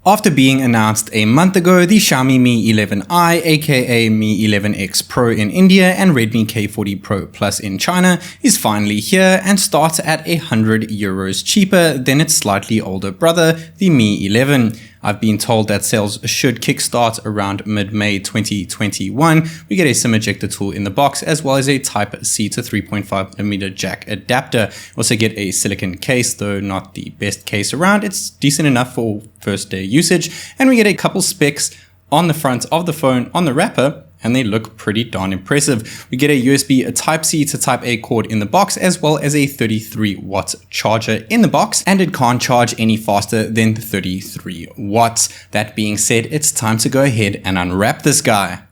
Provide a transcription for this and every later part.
After being announced a month ago, the Xiaomi Mi 11i, aka Mi 11X Pro in India and Redmi K40 Pro Plus in China, is finally here and starts at €100 cheaper than its slightly older brother, the Mi 11. I've been told that sales should kickstart around mid-May 2021. We get a SIM ejector tool in the box, as well as a Type-C to 3.5mm jack adapter. Also get a silicone case, though not the best case around. It's decent enough for first day usage. And we get a couple specs on the front of the phone on the wrapper, and they look pretty darn impressive. We get a USB Type-C to Type-A cord in the box, as well as a 33-watt charger in the box, and it can't charge any faster than 33 watts. That being said, it's time to go ahead and unwrap this guy.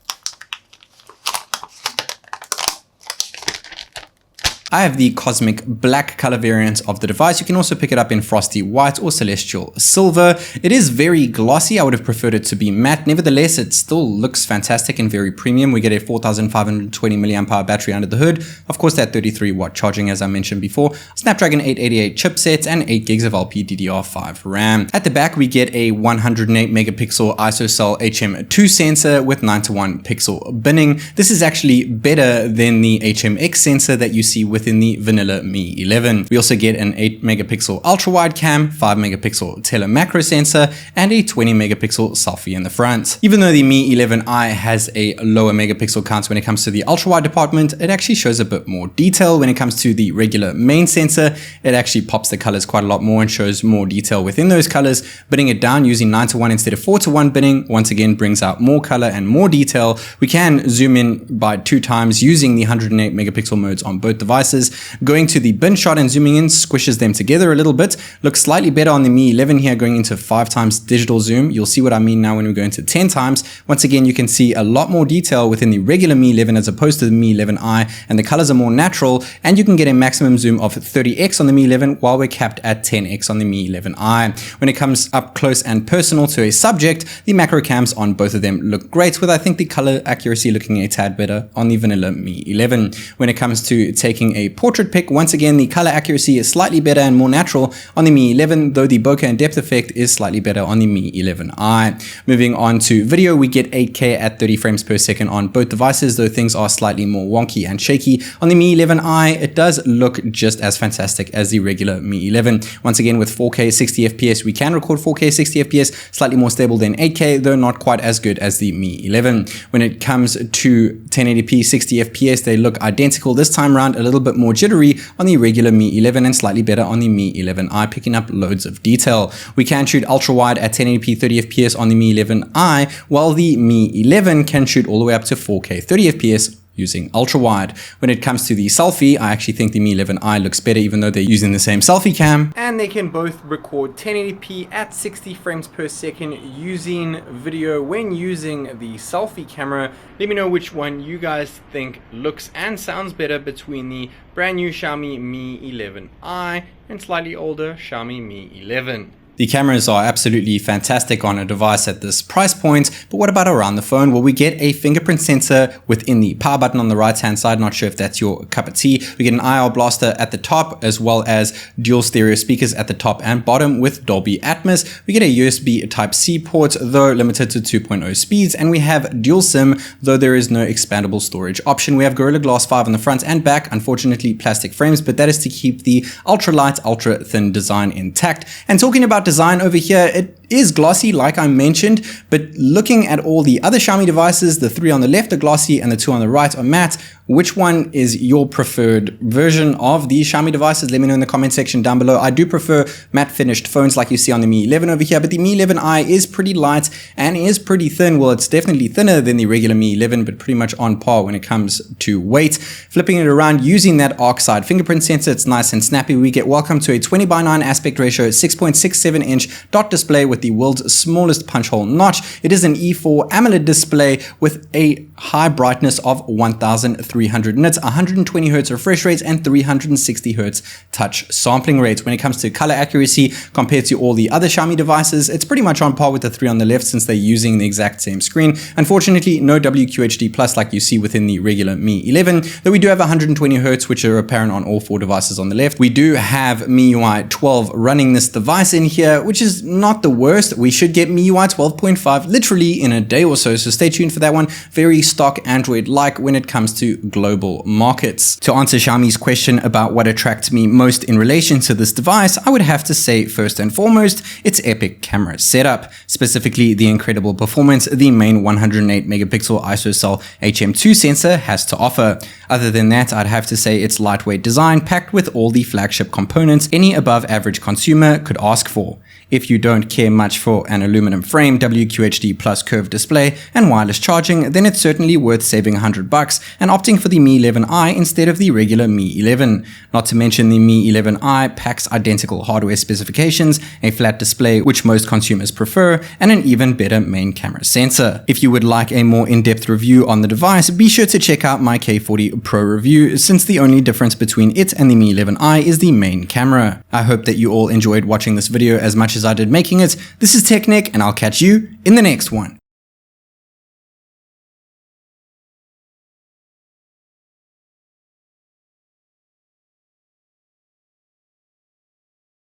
I have the cosmic black color variant of the device. You can also pick it up in frosty white or celestial silver. It is very glossy. I would have preferred it to be matte. Nevertheless, it still looks fantastic and very premium. We get a 4520 mAh battery under the hood. Of course, that 33-watt charging, as I mentioned before. Snapdragon 888 chipset and 8 gigs of LPDDR5 RAM. At the back, we get a 108 megapixel ISOCELL HM2 sensor with 9:1 pixel binning. This is actually better than the HMX sensor that you see within the vanilla Mi 11. We also get an 8 megapixel ultra wide cam, 5 megapixel tele macro sensor, and a 20 megapixel selfie in the front. Even though the Mi 11i has a lower megapixel count when it comes to the ultra wide department, it actually shows a bit more detail. When it comes to the regular main sensor, it actually pops the colors quite a lot more and shows more detail within those colors. Binning it down using 9:1 instead of 4:1 binning once again brings out more color and more detail. We can zoom in by 2 times using the 108 megapixel modes on both devices. Going to the bin shot and zooming in squishes them together a little bit. Looks slightly better on the Mi 11 here, going into 5 times digital zoom. You'll see what I mean now when we go into 10 times. Once again, you can see a lot more detail within the regular Mi 11 as opposed to the Mi 11i, and the colors are more natural, and you can get a maximum zoom of 30x on the Mi 11 while we're capped at 10x on the Mi 11i. When it comes up close and personal to a subject, the macro cams on both of them look great, with I think the color accuracy looking a tad better on the vanilla Mi 11. When it comes to taking a portrait pic, once again the color accuracy is slightly better and more natural on the Mi 11, though the bokeh and depth effect is slightly better on the Mi 11i. Moving on to video, we get 8K at 30 frames per second on both devices, though things are slightly more wonky and shaky. On the Mi 11i, it does look just as fantastic as the regular Mi 11. Once again, with 4K 60 FPS, we can record 4K 60 FPS, slightly more stable than 8K, though not quite as good as the Mi 11. When it comes to 1080p 60 FPS, they look identical this time around, a little bit more jittery on the regular Mi 11 and slightly better on the Mi 11i, picking up loads of detail. We can shoot ultra wide at 1080p 30 FPS on the Mi 11i, while the Mi 11 can shoot all the way up to 4K 30 FPS using ultra wide. When it comes to the selfie, I actually think the Mi 11i looks better, even though they're using the same selfie cam. And they can both record 1080p at 60 frames per second using video when using the selfie camera. Let me know which one you guys think looks and sounds better between the brand new Xiaomi Mi 11i and slightly older Xiaomi Mi 11. The cameras are absolutely fantastic on a device at this price point, but what about around the phone? Well, we get a fingerprint sensor within the power button on the right hand side. Not sure if that's your cup of tea. We get an IR blaster at the top, as well as dual stereo speakers at the top and bottom with Dolby Atmos. We get a USB Type-C port, though limited to 2.0 speeds, and we have dual SIM, though there is no expandable storage option. We have Gorilla Glass 5 on the front and back, unfortunately plastic frames, but that is to keep the ultra light, ultra thin design intact. And talking about design over here, it is glossy like I mentioned, but looking at all the other Xiaomi devices, the 3 on the left are glossy and the 2 on the right are matte. Which one is your preferred version of these Xiaomi devices? Let me know in the comment section down below. I do prefer matte finished phones like you see on the Mi 11 over here, but the Mi 11i is pretty light and is pretty thin. Well, it's definitely thinner than the regular Mi 11, but pretty much on par when it comes to weight. Flipping it around using that arc side fingerprint sensor, it's nice and snappy. We get welcome to a 20:9 aspect ratio, 6.67 inch dot display with the world's smallest punch hole notch. It is an E4 AMOLED display with a high brightness of 1300 nits, 120 Hz refresh rates, and 360 Hz touch sampling rates. When it comes to color accuracy compared to all the other Xiaomi devices, it's pretty much on par with the 3 on the left since they're using the exact same screen. Unfortunately, no WQHD Plus like you see within the regular Mi 11, though we do have 120 Hz, which are apparent on all 4 devices on the left. We do have MIUI 12 running this device in here, which is not the worst, we should get MIUI 12.5 literally in a day or so stay tuned for that one. Very stock Android-like when it comes to global markets. To answer Xiaomi's question about what attracts me most in relation to this device, I would have to say first and foremost, its epic camera setup, specifically the incredible performance the main 108 megapixel ISOCELL HM2 sensor has to offer. Other than that, I'd have to say its lightweight design packed with all the flagship components any above average consumer could ask for. If you don't care much for an aluminum frame, WQHD plus curved display, and wireless charging, then it's certainly worth saving $100 and opting for the Mi 11i instead of the regular Mi 11. Not to mention the Mi 11i packs identical hardware specifications, a flat display which most consumers prefer, and an even better main camera sensor. If you would like a more in-depth review on the device, be sure to check out my K40 Pro review, since the only difference between it and the Mi 11i is the main camera. I hope that you all enjoyed watching this video as much as I did making it. This is TechNick, and I'll catch you in the next one.